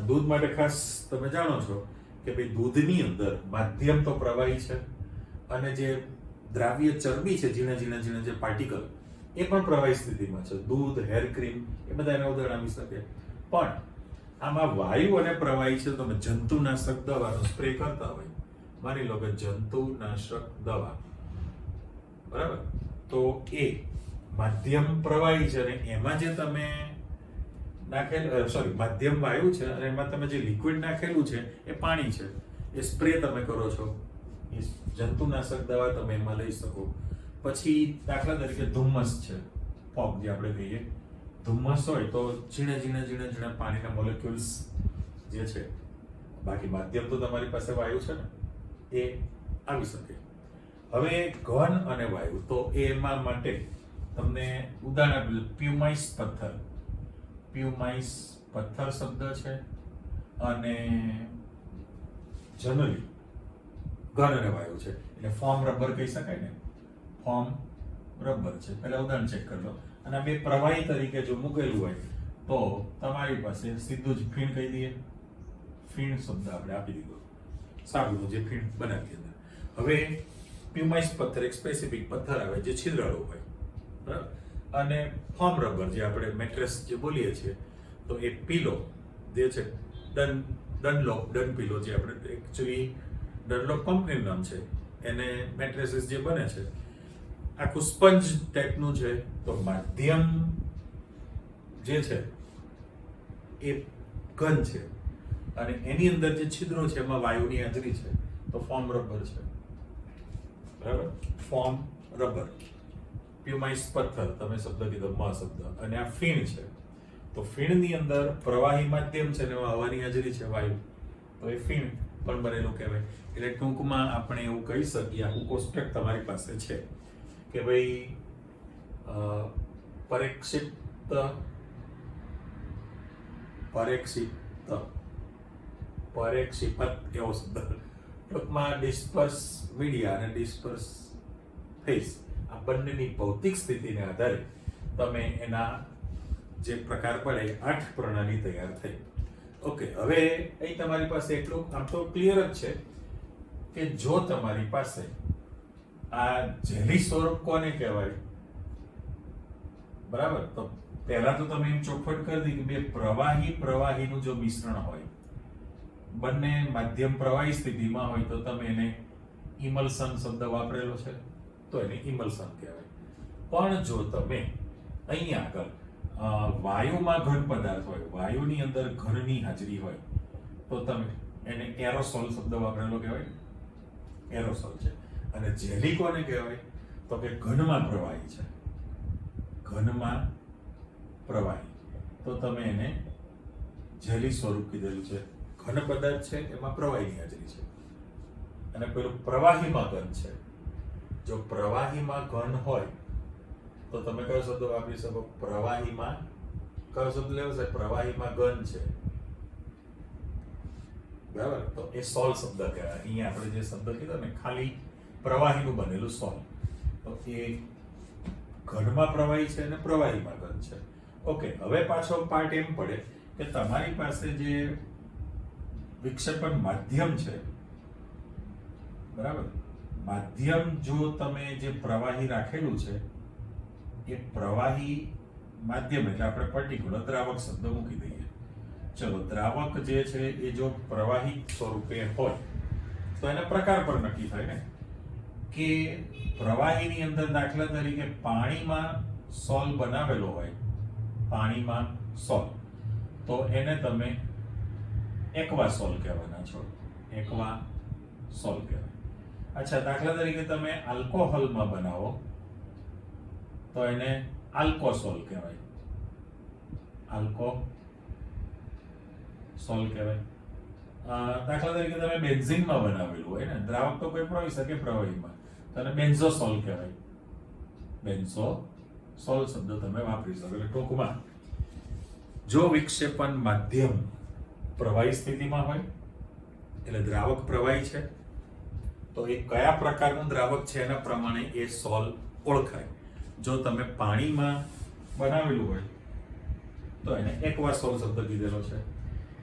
દૂધ માટે ખાસ તમે જાણો છો કે ભાઈ દૂધની અંદર માધ્યમ તો પ્રવાહી છે, અને જે દ્રાવ્ય ચરબી છે, ઝીણા જે પાર્ટિકલ, એ પણ પ્રવાહી સ્થિતિમાં છે. દૂધ, હેર ક્રીમ એ બધા એના ઉદાહરણ આપી શકે. પણ આમાં વાયુ અને પ્રવાહી છે, તમે જંતુનાશક દવાનો સ્પ્રે કરતા હોય, માની લો કે જંતુનાશક દવા, બરાબર, તો એ માધ્યમ પ્રવાહી છે, અને એમાં જે તમે માધ્યમ વાયુ છે, અને એમાં તમે જે લિક્વિડ નાખેલું છે એ પાણી છે, એ સ્પ્રે તમે કરો છો, એ જંતુનાશક દવા તમે એમાં લઈ શકો. પછી દાખલા તરીકે ધુમ્મસ છે, ફોગ જે આપણે કહીએ, ધુમ્મસ હોય તો ઝીણા પાણીના મોલેક્યુલ્સ જે છે, બાકી માધ્યમ તો તમારી પાસે વાયુ છે ને, એ આવી શકે. હવે ઘન અને વાયુ, તો એમાં માટે તમને ઉદાહરણ આપ્યું, પ્યુમાઇસ પથ્થર શબ્દ છે, અને જનરલી ઘન અને વાયુ છે, એટલે ફોર્મ રબર કહી શકાય ને, ફોર્મ રબર છે. પહેલા ઉદાહરણ ચેક કરી લો. અને બે પ્રવાહી તરીકે જો મૂકેલું હોય તો તમારી પાસે સીધું જ ફીણ કહી દઈએ, ફીણ શબ્દ આપણે આપી દીધો, સાબુનું જે ફીણ બનાવીએ. હવે પ્યુમાઇસ પથ્થર એક સ્પેસિફિક પથ્થર આવે જે છિદ્રાળુ હોય, બરાબર, અને ફોર્મ રબર જે આપણે મેટ્રેસ જે બોલીએ છીએ, તો એ પીલો જે છે, ડન પીલો, જે આપણે એકચ્યુઅલી ડનલોપ કંપનીનું નામ છે, એને મેટ્રેસીસ જે બને છે આખું સ્પંજ ટાઈપનું છે. તો માધ્યમ જે છે એ ઘન છે, અને એની અંદર જે છિદ્રો છે એમાં વાયુની હાજરી છે, તો ફોર્મ રબર છે, બરાબર, ફોર્મ રબર. પ્યુમાઇસ પથ્થર તમે શબ્દ કીધો, શબ્દ, અને આ ફીણ છે, તો ફીણની અંદર પ્રવાહી માધ્યમ છે ને હવાની હાજરી છે, વાયુ, તો એ ફીણ પણ બનેલું કહેવાય. એટલે ટૂંકમાં આપણે એવું કહી શકીએ, આખું કોષ્ટક તમારી પાસે છે કે ભાઈ પરેક્ષિત તો પરેક્ષિપત એવો શબ્દ, ટૂંકમાં ડિસ્પર્સ મીડિયા અને ડિસ્પર્સ ફેઝ આ બંનેની ભૌતિક સ્થિતિને આધારે તમે એના જે પ્રકાર પડે 8 પ્રણાલી તૈયાર થઈ. ઓકે, હવે અહીં તમારી પાસે એટલું આમ તો ક્લિયર જ છે કે જો તમારી પાસે આ જેલી સ્વરૂપ કોને કહેવાય, બરાબર, તો પહેલા તો તમે એમ ચોખવટ કરી દી કે બે પ્રવાહીનું જો મિશ્રણ હોય, બંને માધ્યમ પ્રવાહી સ્થિતિમાં હોય તો તમે એને ઇમલ્સન શબ્દ વાપરેલો છે તો એને ઇમલ્સન કહેવાય. પણ જો તમે અહીં આગળ વાયુમાં ઘન પદાર્થ હોય, વાયુની અંદર ઘનની હાજરી હોય તો તમે એને એરોસોલ શબ્દ વાપરેલો કહેવાય, એરોસોલ છે. અને જેલી કોને કહેવાય તો કે ઘનમાં પ્રવાહી છે, ઘનમાં પ્રવાહી, તો તમે એને જેલી સ્વરૂપ કીધેલું છે. ઘન પદાર્થ છે એમાં પ્રવાહીની હાજરી છે. અને પેલું પ્રવાહીમાં ઘન છે. જો પ્રવાહીમાં ઘન હોય તો તમે કયો શબ્દ વાપરી શકો? પ્રવાહીમાં કયો શબ્દ લેવો છે? પ્રવાહીમાં ઘન છે, બરાબર, તો એ સોલ શબ્દ કહેવાય. અહીંયા આપણે જે શબ્દ કીધો ને ખાલી પ્રવાહીનું બનેલું સોલ, તો એ ઘનમાં પ્રવાહી છે અને પ્રવાહીમાં ઘન છે. ઓકે, હવે પાછો પાર્ટ એમ પડે કે તમારી પાસે જે વિક્ષેપણ માધ્યમ છે, બરાબર, માધ્યમ જો તમે જે પ્રવાહી રાખેલું છે એ પ્રવાહી માધ્યમ એટલે આપણે પર્ટિક્યુલર દ્રાવક શબ્દ મૂકી દઈએ. ચલો, દ્રાવક જે છે એ જો પ્રવાહી સ્વરૂપે હોય તો એના પ્રકાર પર નક્કી થાય ને કે પ્રવાહીની અંદર દાખલા તરીકે પાણીમાં સોલ બનાવેલો હોય, પાણીમાં સોલ, તો એને તમે એક્વા સોલ કહેવાના છો, એક્વા સોલ કહેવાય. અચ્છા, દાખલા તરીકે તમે આલ્કોહોલમાં બનાવો તો એને આલ્કોસોલ કહેવાય, આલ્કોસોલ કહેવાય. દાખલા તરીકે તમે બેન્ઝીનમાં બનાવેલું હોય ને, દ્રાવક તો કોઈ પણ હોઈ શકે પ્રવાહીમાં, તો એને બેન્ઝોસોલ કહેવાય, બેન્ઝોસોલ શબ્દ તમે વાપરી શકો. એટલે ટૂંકમાં જો વિક્ષેપણ માધ્યમ પ્રવાહી સ્થિતિમાં હોય એટલે દ્રાવક પ્રવાહી છે, તો એ કયા પ્રકારનું દ્રાવક છે એના પ્રમાણે એ સોલ ઓળખાય. જો તમે પાણીમાં બનાવેલું હોય તો એને એક્વા સોલ શબ્દ કીધેલો છે.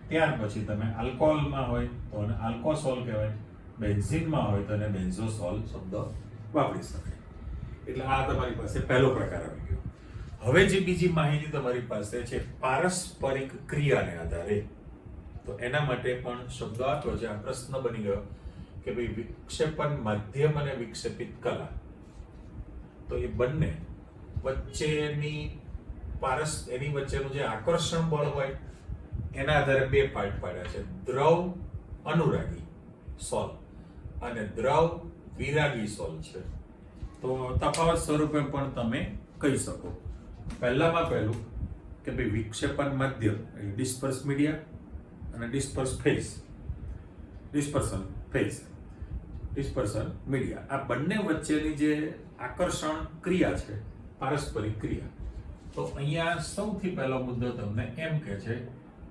ત્યાર પછી તમે આલ્કોહોલમાં હોય તો એને આલ્કોસોલ કહેવાય, બેન્ઝીનમાં હોય તો એને બેન્ઝોસોલ શબ્દ વાપરી શકાય. એટલે આ તમારી પાસે પહેલો પ્રકાર આવી ગયો. હવે જે બીજી માહિતી તમારી પાસે છે પારસ્પરિક ક્રિયાને આધારે, તો એના માટે પણ શબ્દ આપ્યો છે. આ પ્રશ્ન બની ગયો કે ભાઈ વિક્ષેપણ માધ્યમ અને વિક્ષેપિત કલા, તો એ બંને વચ્ચેની એની વચ્ચેનું જે આકર્ષણ બળ હોય એના આધારે બે પાર્ટ પાડ્યા છે, દ્રવ અનુરાગી સોલ અને દ્રવ વિરાગી સોલ છે. તો તફાવત સ્વરૂપે પણ તમે કહી શકો. પહેલામાં પહેલું કે ભાઈ વિક્ષેપણ માધ્યમ એટલે ડિસ્પર્સ મીડિયા અને ડિસ્પર્સન મીડિયા, આ બંને વચ્ચેની જે આકર્ષણ ક્રિયા છે, પારસ્પરિક ક્રિયા. તો અહીંયા સૌથી પહેલો મુદ્દો તમને એમ કહે છે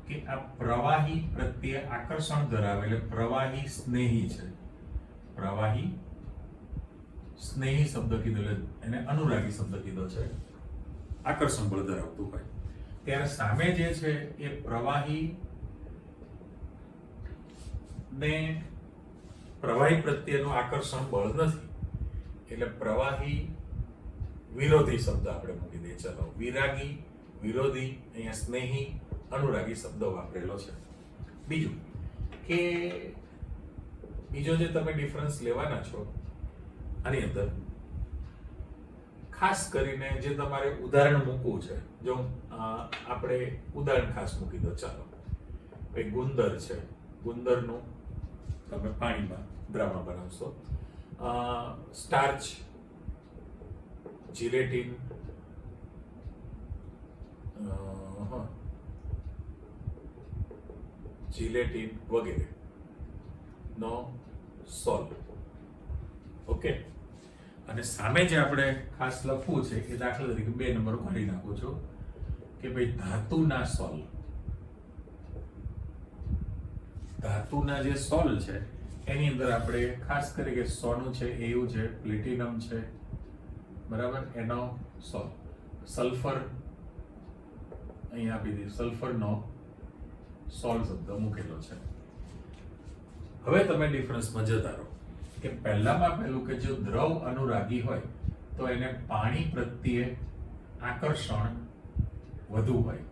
કે આ પ્રવાહી પ્રત્યે આકર્ષણ ધરાવે એટલે પ્રવાહી સ્નેહી છે. પ્રવાહી સ્નેહી શબ્દ કીધો એટલે એને અનુરાગી શબ્દ કીધો છે, આકર્ષણ બળ ધરાવતું હોય. ત્યારે સામે જે છે એ પ્રવાહી ને પ્રવાહી પ્રત્યેનું આકર્ષણ બળ નથી, એટલે પ્રવાહી વિરોધી શબ્દ આપણે મૂકી દઈએ. ચલો, વિરાગી, વિરોધી, અહીંયા સ્નેહી, અનુરાગી શબ્દ વાપરેલો છે. બીજું કે બીજો જે તમે ડિફરન્સ લેવાના છો આની અંદર, ખાસ કરીને જે તમારે ઉદાહરણ મૂકવું છે, જો આપણે ઉદાહરણ ખાસ મૂકી દો. ચાલો, ભાઈ ગુંદર છે, ગુંદરનું તમે પાણીમાં દ્રાવણ બનાવશો, સ્ટાર્ચ, જીલેટિન, વગેરે નો સોલ. ઓકે, અને સામે જે આપણે ખાસ લખવું છે એ દાખલા તરીકે 2 નંબર કાઢી નાખું છું કે ભાઈ ધાતુના સોલ, ધાતુના જે સોલ છે એની અંદર આપણે ખાસ કરી કે સોનું છે, એવું છે, પ્લેટિનમ છે, બરાબર, એનો સોલ, સલ્ફર અહીં આપી દીધું, સલ્ફરનો સોલ શબ્દ મૂકેલો છે. હવે તમે ડિફરન્સમાં જતા રહો કે પહેલામાં પહેલું કે જો દ્રવ અનુરાગી હોય તો એને પાણી પ્રત્યે આકર્ષણ વધુ હોય.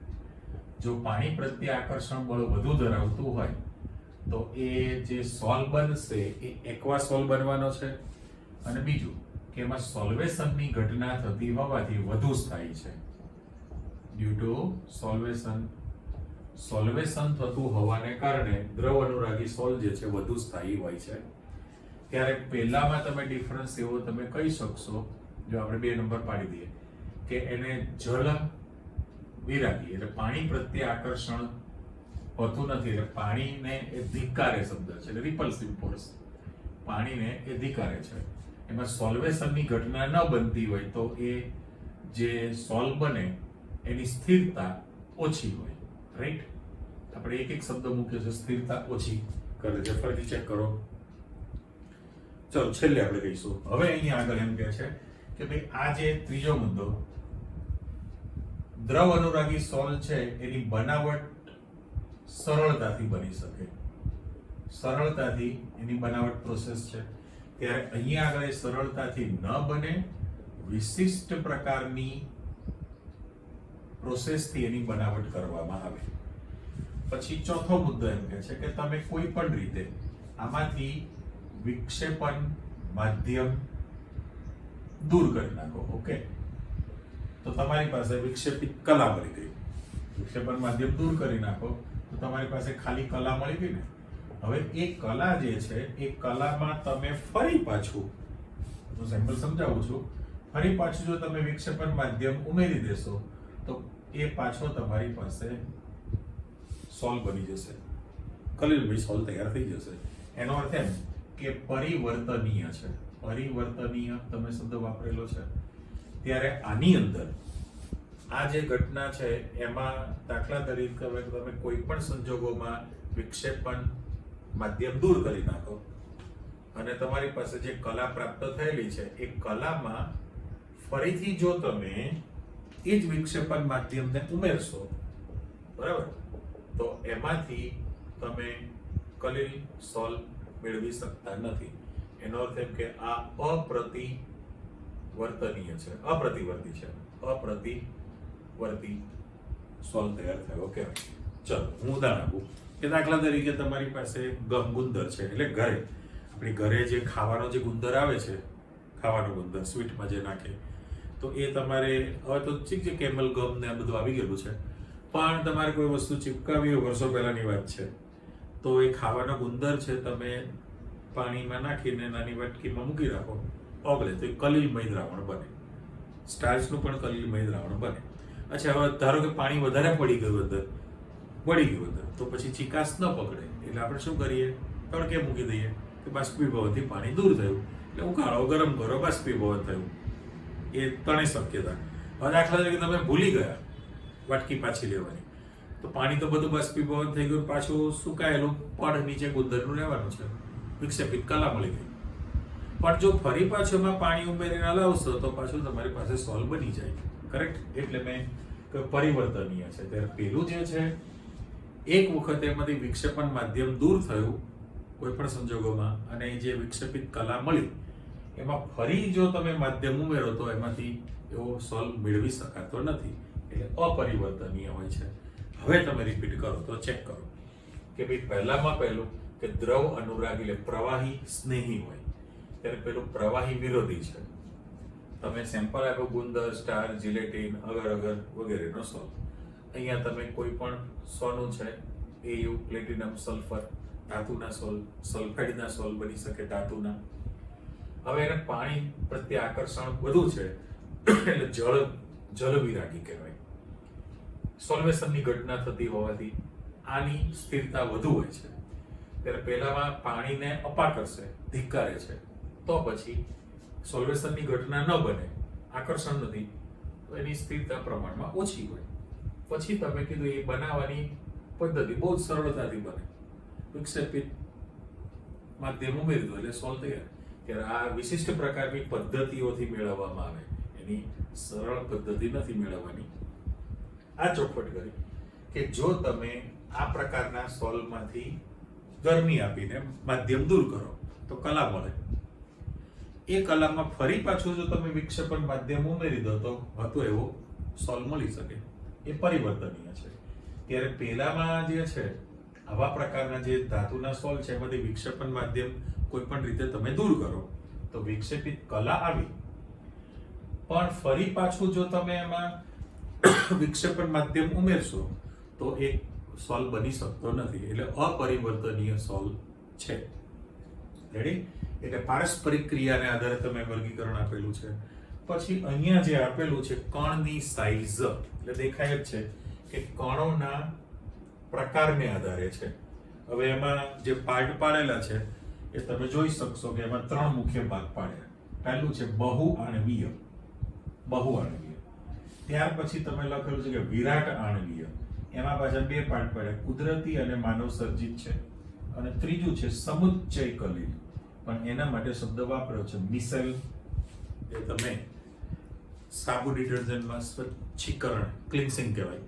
જો પાણી પ્રત્યે આકર્ષણ બળ વધુ ધરાવતું હોય તો એ જે સોલ બનશે એ એક્વા સોલ બનવાનો છે. અને બીજું કે એમાં સોલ્વેશનની ઘટના થતી હોવાથી વધુ સ્થાયી છે. ડ્યુ ટુ સોલ્વેશન થતું હોવાને કારણે દ્રવ અનુરાગી સોલ જે છે વધુ સ્થાયી હોય છે. ત્યારે પહેલામાં તમે ડિફરન્સ એવો તમે કહી શકશો, જો આપણે 2 નંબર પાડી દઈએ કે એને જળ વિરાગી એટલે પાણી પ્રત્યે આકર્ષણ હોતું નથી, એટલે પાણીને એ ધિક્કારે શબ્દ છે, એટલે રિપલ્સિવ ફોર્સ, પાણીને એ ધિક્કારે છે. એમાં સોલ્વેશનની ઘટના ન બનતી હોય તો એ જે સોલ બને એની સ્થિરતા ઓછી હોય. રાઈટ, આપણે એક એક શબ્દ મૂક્યો છે, સ્થિરતા ઓછી કરે છે. ફરીથી ચેક કરો. ચલો છેલ્લે આપણે કહીશું. હવે અહીંયા આગળ એમ કહે છે કે ભાઈ આ જે ત્રીજો મુદ્દો, દ્રવ અનુરાગી સોલ છે એની બનાવટ સરળતાથી બની શકે, સરળતાથી એની બનાવટ પ્રોસેસ છે. ત્યારે અહીંયા આગળ એ સરળતાથી ન બને, વિશિષ્ટ પ્રકારની પ્રોસેસથી એની બનાવટ કરવામાં આવે. પછી ચોથો મુદ્દો એમ કહે છે કે તમે કોઈ પણ રીતે આમાંથી વિક્ષેપણ માધ્યમ દૂર કરી નાખો. ઓકે, તો તમારી પાસે વિક્ષેપિત કલા મળી ગઈ. વિક્ષેપણ માધ્યમ દૂર કરી નાખો તો તમારી પાસે ખાલી કલા મળી ગઈ ને. હવે એ કલા જે છે એ કલામાં તમે ફરી પાછું, હું સેમ્પલ સમજાવું છું, ફરી પાછું જો તમે વિક્ષેપણ માધ્યમ ઉમેરી દેશો તો એ પાછો તમારી પાસે સોલ બની જશે, કલીલમય સોલ તૈયાર થઈ જશે. એનો અર્થ એમ કે પરિવર્તનીય છે. પરિવર્તનીય તમે શબ્દ વાપરેલો છે. ત્યારે આની અંદર આ જે ઘટના છે એમાં દાખલા તરીકે તમે કોઈ પણ સંજોગોમાં વિક્ષેપણ માધ્યમ દૂર કરી નાખો અને તમારી પાસે જે કલા પ્રાપ્ત થયેલી છે એ કલામાં ફરીથી જો તમે એ જ વિક્ષેપણ માધ્યમને ઉમેરશો, બરાબર, તો એમાંથી તમે કલીલ સોલ મેળવી શકતા નથી. એનો અર્થ એમ કે આ અપ્રતિવર્તનીય છે, અપ્રતિવર્તી છે, અપ્રતિવર્તી સોલ તૈયાર થયો. ઓકે, ચલો હું ઉદાહરણ આપું કે દાખલા તરીકે તમારી પાસે ગુંદર છે, એટલે ઘરે આપણી ઘરે જે ખાવાનો જે ગુંદર આવે છે, ખાવાનો ગુંદર સ્વીટમાં જે નાખે, તો એ તમારે હવે તો ઠીક છે કેમલ ગમ ને આ બધું આવી ગયેલું છે, પણ તમારે કોઈ વસ્તુ ચીપકાવી હોય, વર્ષો પહેલાની વાત છે, તો એ ખાવાનો ગુંદર છે તમે પાણીમાં નાખીને નાની વાટકીમાં મૂકી રાખો, ઓગળે તો એ કલીલમય દ્રાવણ બને. સ્ટાર્ચનું પણ કલીલમય દ્રાવણ બને. અચ્છા, હવે ધારો કે પાણી વધારે પડી ગયું અંદર, તો પછી ચીકાશ ન પકડે એટલે આપણે શું કરીએ, તડકે મૂકી દઈએ કે બાષ્પીભવનથી પાણી દૂર થયું, એટલે ઉકાળો ગરમ કરો, બાષ્પીભવન થયું. એ ત્રણેય શક્યતા. હવે દાખલા તરીકે તમે ભૂલી ગયા વાટકી પાછી લેવાની, તો પાણી તો બધું બાષ્પીભવન થઈ ગયું, પાછું સુકાયેલું પડ નીચે ગુંદરનું રહેવાનું છે, વિક્ષેપિત કલા મળી ગઈ. પણ જો ફરી પાછું એમાં પાણી ઉમેરીને હલાવશો તો પાછું તમારી પાસે સોલ બની જાય. કરેક્ટ, એટલે મેં પરિવર્તનીય છે. ત્યારે પેલું જે છે એક વખત એમાંથી વિક્ષેપણ માધ્યમ દૂર થયું કોઈ પણ સંજોગોમાં અને જે વિક્ષેપિત કલા મળી એમાં ફરી જો તમે માધ્યમ ઉમેરો તો એમાંથી એવો સોલ મેળવી શકાતો નથી, એટલે અપરિવર્તનીય હોય છે. હવે તમે રિપીટ કરો તો ચેક કરો કે ભાઈ પહેલામાં પહેલું કે દ્રવ અનુરાગી એટલે પ્રવાહી સ્નેહી હોય, ત્યારે પેલું પ્રવાહી વિરોધી છે. તમે સેમ્પલ આપ્યો ગુંદર, સ્ટાર, જીલેટીન, અગર અગર વગેરેનો સોલ. અહીંયા તમે કોઈ પણ સોનું છે, એયુ, પ્લેટિનમ, સલ્ફર, ધાતુના સોલ, સલ્ફાઇડના સોલ બની શકે, ધાતુના. હવે એને પાણી પ્રત્યે આકર્ષણ વધુ છે એટલે જળ વિરાગી કહેવાય. સોલ્વેશનની ઘટના થતી હોવાથી આની સ્થિરતા વધુ હોય છે. ત્યારે પહેલામાં પાણીને અપાકર્ષે, ધિક્કારે છે, તો પછી સોલ્વેશનની ઘટના ન બને, આકર્ષણ નથી, તો એની સ્થિરતા પ્રમાણમાં ઓછી હોય. પછી તમે કીધું એ બનાવવાની પદ્ધતિ બહુ જ સરળતાથી બને. વિક્ષેપિત માધ્યમ ઉમેરી દો એટલે સોલ્વ તૈયાર. ત્યારે આ વિશિષ્ટ પ્રકારની પદ્ધતિઓથી મેળવવામાં આવે, એની સરળ પદ્ધતિ નથી મેળવવાની. આ ચોખવટ કરી કે જો તમે આ પ્રકારના સોલ્વમાંથી ગરમી આપીને માધ્યમ દૂર કરો તો કલા મળે. એ કલામાં ફરી પાછું જો તમે વિક્ષેપણ માધ્યમ ઉમેરી દો તો હતો એવો સોલ્વ મળી શકે. એ પરિવર્તનીય છે. ત્યારે પહેલામાં જે છે આવા પ્રકારના જે ધાતુના સોલ્વ છે એમાંથી વિક્ષેપણ માધ્યમ કોઈ પણ રીતે તમે દૂર કરો તો વિક્ષેપિત કલા આવી. પણ ફરી પાછું જો તમે એમાં વિક્ષેપણ માધ્યમ ઉમેરશો તો એ સોલ્વ બની શકતો નથી. એટલે અપરિવર્તનીય સોલ્વ છે. રેડી? એટલે પારસ્પરિક ક્રિયાને આધારે તમે વર્ગીકરણ આપેલું છે. પછી અહીંયા જે આપેલું છે કણની સાઈઝ, એટલે દેખાય જ છે કે કણોના પ્રકારને આધારે છે. હવે એમાં જે પાર્ટ પાડેલા છે એ તમે જોઈ શકશો કે એમાં 3 મુખ્ય ભાગ પાડ્યા. પહેલું છે બહુઆણવીય. ત્યાર પછી તમે લખેલું છે કે વિરાટ આણવીય. એમાં પાછા 2 પાર્ટ પાડ્યા, કુદરતી અને માનવ સર્જિત છે. અને ત્રીજું છે સમુચ્ચય કલિલ, પણ એના માટે શબ્દ વાપર્યો છે મિસેલ. એ તમે સાબુ ડિટર્જન્ટમાં સ્વચ્છીકરણ, ક્લિન્સિંગ કહેવાય,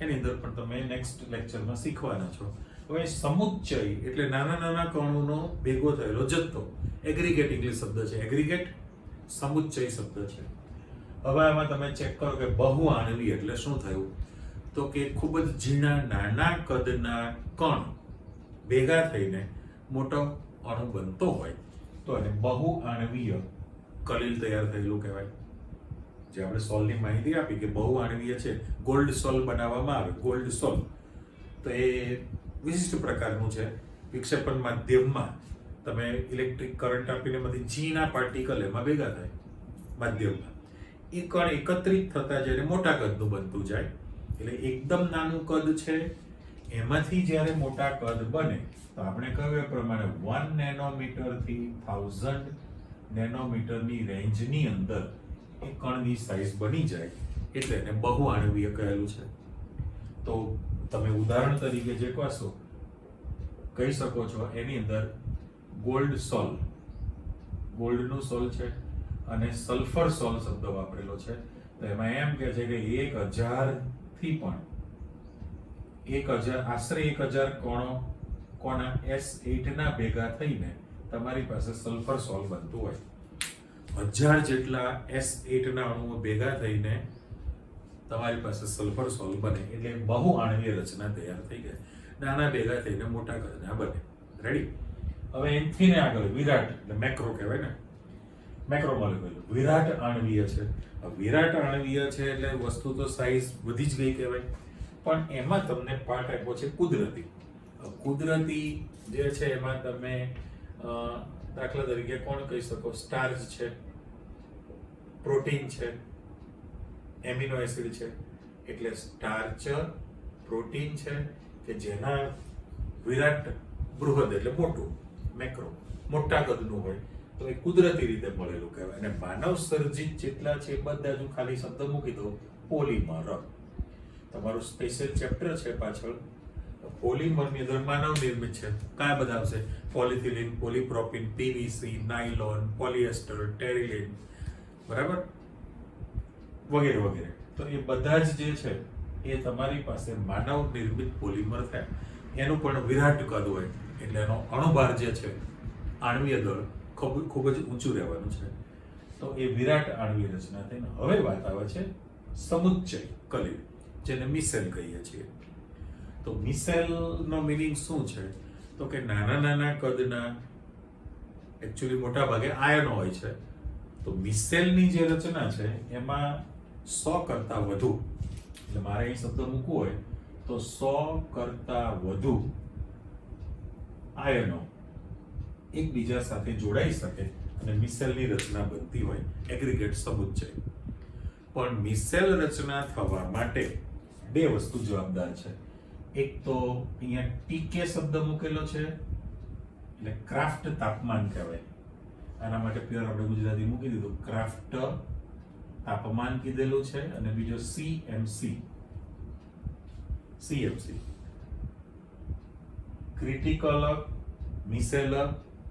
એની અંદર પણ તમે નેક્સ્ટ લેક્ચરમાં શીખવાના છો. હવે સમુચ્ચય એટલે નાના નાના કણોનો ભેગો થયેલો જથ્થો. એગ્રીગેટ ઇંગ્લિશ શબ્દ છે, એગ્રીગેટ. સમુચ્ચય શબ્દ છે. હવે આમાં તમે ચેક કરો કે બહુઆણવી એટલે શું થયું, તો કે ખૂબ જ ઝીણા નાના કદના કણ ભેગા થઈને મોટો અણુ બનતો હોય તો એને બહુઆણવીય કલિલ તૈયાર થયેલું કહેવાય. જે આપણે સોલ્વની માહિતી આપી કે બહુઆણવીય છે, ગોલ્ડ સોલ્વ બનાવવામાં આવે, ગોલ્ડ સોલ્વ, તો એ વિશિષ્ટ પ્રકારનું છે. વિક્ષેપણ માધ્યમમાં તમે ઇલેક્ટ્રિક કરંટ આપીને એમાંથી ઝીણા પાર્ટિકલ એમાં ભેગા થાય માધ્યમમાં. એ કણ એકત્રિત થતા જઈને મોટા કદનું બનતું જાય. એટલે એકદમ નાનું કદ છે એમાંથી જ્યારે મોટા કદ બને તો આપણે કહ્યું એ પ્રમાણે 1 નેનોમીટર થી 1000 નેનોમીટરની રેન્જની અંદર એ કણની સાઈઝ બની જાય એટલે એને બહુઆણવીય કહેલું છે. તો તમે ઉદાહરણ તરીકે જે કહેશો કહી શકો છો એની અંદર ગોલ્ડ સોલ્વ, ગોલ્ડનું સોલ્વ છે અને સલ્ફર સોલ્વ શબ્દ વાપરેલો છે. તો એમાં એમ કહે છે કે 1000 થી પણ 1000 આશરે 1000 કણો કોના S8 ના ભેગા થઈને તમારી પાસે સલ્ફર સોલ્વ બનતું હોય. 1000 જેટલા S8 ના અણુઓ ભેગા થઈને તમારી પાસે સલ્ફર સોલ્વ બને એટલે બહુઆણવીય રચના તૈયાર થઈ ગઈ. નાના ભેગા થઈને મોટા કદના બને. રેડી? હવે એનથી ને આગળ વિરાટ એટલે મેક્રો કહેવાય ને, મેક્રો મોલેક્યુલ. વિરાટ આણવીય છે. વિરાટ આણવીય છે એટલે વસ્તુ તો સાઈઝ વધી જ ગઈ કહેવાય. પણ એમાં તમને પાર્ટ આપ્યો છે કુદરતી. કુદરતી જે છે એમાં તમે દાખલા તરીકે કોણ કહી શકો, સ્ટાર્ચ છે, પ્રોટીન છે, એમિનો એસિડ છે. એટલે સ્ટાર્ચ, પ્રોટીન છે કે જેના વિરાટ બૃહદ એટલે મોટું, મેક્રો મોટા કદનું હોય તો એ કુદરતી રીતે મળેલું કહેવાય. અને માનવ સર્જિત જેટલા છે બધા જ ખાલી શબ્દ મૂકી દો, પોલિમર. તમારું સ્પેશિયલ ચેપ્ટર છે પાછળ, પોલિમરની અંદર માનવ નિર્મિત છે. કયા બધા આવશે? પોલિથિલિન, પોલિપ્રોપિન, પીવીસી, નાયલોન, પોલિએસ્ટર, ટેરિલિન, બરાબર, વગેરે વગેરે. તો એ બધા જ જે છે એ તમારી પાસે માનવ નિર્મિત પોલિમર થાય. એનું પણ વિરાટ કદ હોય એટલે એનો અણુભાર જે છે, આણવીય દળ ખૂબ જ ઊંચું રહેવાનું છે. તો એ વિરાટ આણવીય રચના થઈને હવે વાત આવે છે સમુચ્ચય કલિલ, જેને મિસેલ કહીએ છીએ. તો મિસેલનો મિનિંગ શું છે? તો કે નાના નાના કદના, એકચ્યુઅલી મોટા ભાગે આયનો હોય છે. તો મિસેલની જે રચના છે એમાં 100 કરતા વધુ, એટલે મારે અહીં શબ્દ મૂકવો હોય તો 100 કરતા વધુ આયનો એકબીજા સાથે જોડાઈ શકે અને મિસેલની રચના બનતી હોય, એગ્રીગેટ સમુચ્ચય. પણ મિસેલ રચના થવા માટે 2 વસ્તુ જવાબદાર છે. એક તો અહીંયા ટીકે શબ્દ મૂકેલો છે એટલે ક્રાફ્ટ તાપમાન કહેવાય. આના માટે પ્યોર આપણે ગુજરાતી મૂકી દીધું, ક્રાફ્ટ તાપમાન કીધેલું છે. અને બીજો CMC ક્રિટિકલ, મિસેલ,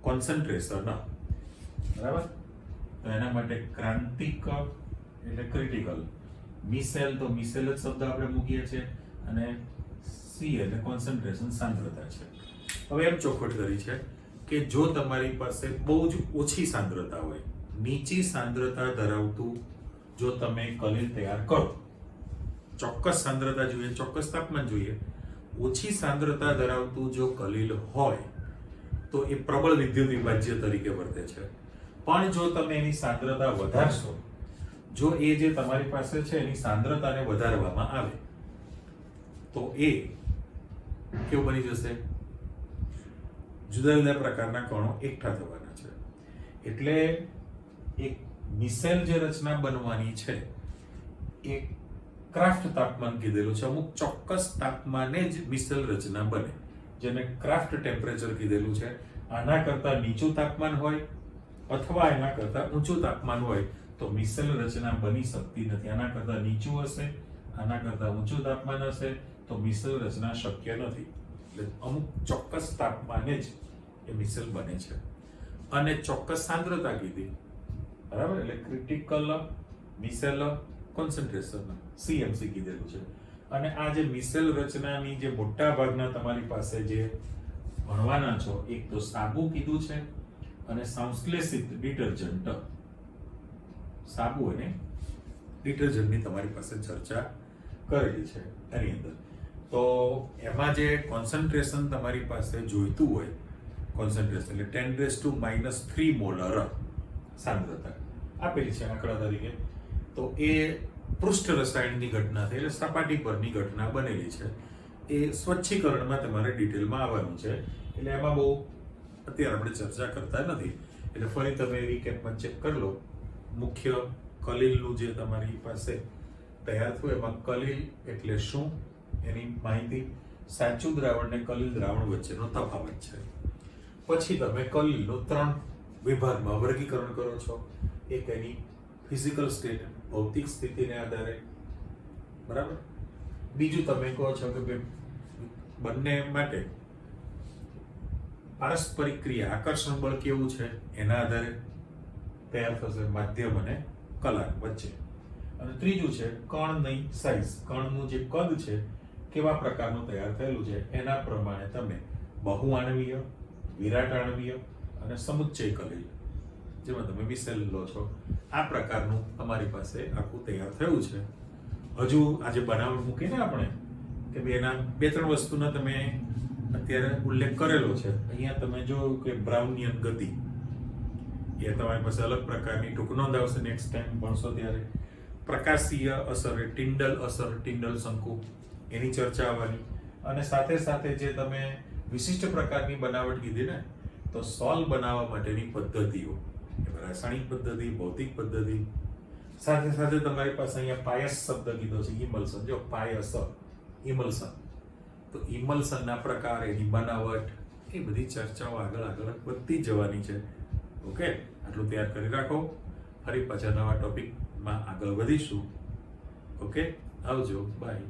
કોન્સન્ટ્રેશન. બરાબર? તો એના માટે ક્રાંતિક એટલે ક્રિટિકલ, મિસેલ તો મિસેલ જ શબ્દ આપણે મૂકીએ છીએ, અને સી એટલે કોન્સન્ટ્રેશન, સાંદ્રતા છે. હવે એમ ચોખવટ કરી છે કે જો તમારી પાસે બહુ જ ઓછી સાંદ્રતા હોય, નીચી સાંદ્રતા ધરાવતું જો તમે કલીલ તૈયાર કરો, ચોક્કસ સાંદ્રતા જોઈએ, ચોક્કસ તાપમાન જોઈએ, ઓછી સાંદ્રતા ધરાવતું જો કલીલ હોય તો એ પ્રબળ વિદ્યુત વિભાજ્ય તરીકે વર્તે છે. પણ જો તમે એની સાંદ્રતા વધારશો, જો એ જે તમારી પાસે છે એની સાંદ્રતાને વધારવામાં આવે તો એ કેવું બની જશે? જુદા જુદા પ્રકારના કણો એકઠા થવાના છે. એટલે એક મિસેલ જે રચના બનવાની છે એ ક્રાફ્ટ તાપમાન કીધેલું છે. અમુક ચોક્કસ તાપમાને જ મિસેલ રચના બને, જેને ક્રાફ્ટ ટેમ્પરેચર કીધેલું છે. આના કરતા નીચું તાપમાન હોય અથવા એના કરતા ઊંચું તાપમાન હોય તો મિસેલ રચના બની શકતી નથી. આના કરતા નીચું હશે, આના કરતા ઊંચું તાપમાન હશે તો મિસેલ રચના શક્ય નથી. એટલે અમુક ચોક્કસ તાપમાને જ એ મિસેલ બને છે, અને ચોક્કસ સાંદ્રતા કીધી. બરાબર? એટલે ક્રિટિકલ, મિસેલ, કોન્સન્ટ્રેશન, CMC કીધેલું છે. અને આ જે મિસેલ રચનાની જે મોટા ભાગના તમારી પાસે જે ભણવાના છો, એક તો સાબુ કીધું છે અને સંશ્લેષિત ડિટર્જન્ટ. સાબુ અને ડિટર્જન્ટની તમારી પાસે ચર્ચા કરેલી છે એની અંદર. તો એમાં જે કોન્સન્ટ્રેશન તમારી પાસે જોઈતું હોય, કોન્સન્ટ્રેશન એટલે 10⁻³ મોલર સાંદ્રતા આપેલી છે આંકડા તરીકે. તો એ પૃષ્ઠ રસાયણની ઘટના થઈ, એટલે સપાટી પરની ઘટના બનેલી છે. એ સ્વચ્છીકરણમાં તમારે ડિટેલમાં આવવાનું છે, એટલે એમાં બહુ અત્યારે આપણે ચર્ચા કરતા નથી. એટલે ફરી તમે રીકેપમાં ચેક કરી લો. મુખ્ય કલીલનું જે તમારી પાસે તૈયાર થયું એમાં કલીલ એટલે શું એની માહિતી, સાચું દ્રાવણ ને કલીલ દ્રાવણ વચ્ચેનો તફાવત છે. પછી તમે કલીલનું 3 વિભાગમાં વર્ગીકરણ કરો છો. એક એની ફિઝિકલ સ્ટેટ, ભૌતિક સ્થિતિને આધારે. બરાબર? બીજું તમે કહો છો કે બંને માટે પારસ્પરિક ક્રિયા, આકર્ષણ બળ કેવું છે એના આધારે તૈયાર થશે માધ્યમ અને કલાક વચ્ચે. અને ત્રીજું છે કણની સાઇઝ, કણનું જે કદ છે કેવા પ્રકારનું તૈયાર થયેલું છે એના પ્રમાણે તમે બહુઆણવીય, વિરાટાણવીય અને સમુચ્ચય કલીલ, જેમાં તમે મિસેલ લો છો, આ પ્રકારનું તમારી પાસે આખું તૈયાર થયું છે. હજુ આજે બનાવટ મૂકીને આપણે કે ભાઈ એના 2-3 વસ્તુનો તમે અત્યારે ઉલ્લેખ કરેલો છે. અહીંયા તમે જોયું કે બ્રાઉનિયન ગતિ, એ તમારી પાસે અલગ પ્રકારની ટૂંક નોંધ આવશે નેક્સ્ટ ટાઈમ ભણશો ત્યારે. પ્રકાશીય અસર, ટિન્ડલ અસર, ટિન્ડલ શંકુ, એની ચર્ચા આવવાની. અને સાથે સાથે જે તમે વિશિષ્ટ પ્રકારની બનાવટ કીધી ને, તો સોલ બનાવવા માટેની પદ્ધતિઓ, રાસાયણિક પદ્ધતિ, ભૌતિક પદ્ધતિ, સાથે સાથે તમારી પાસે અહીંયા પાયસ શબ્દ કીધો છે, ઇમલ્સન. જો પાયસ, ઇમલ્સન, તો ઇમલ્સનના પ્રકાર, એની બનાવટ, એ બધી ચર્ચાઓ આગળ વધતી જવાની છે. ઓકે, આટલું તૈયાર કરી રાખો. ફરી પાછા નવા ટોપિકમાં આગળ વધીશું. ઓકે, આવજો, બાય.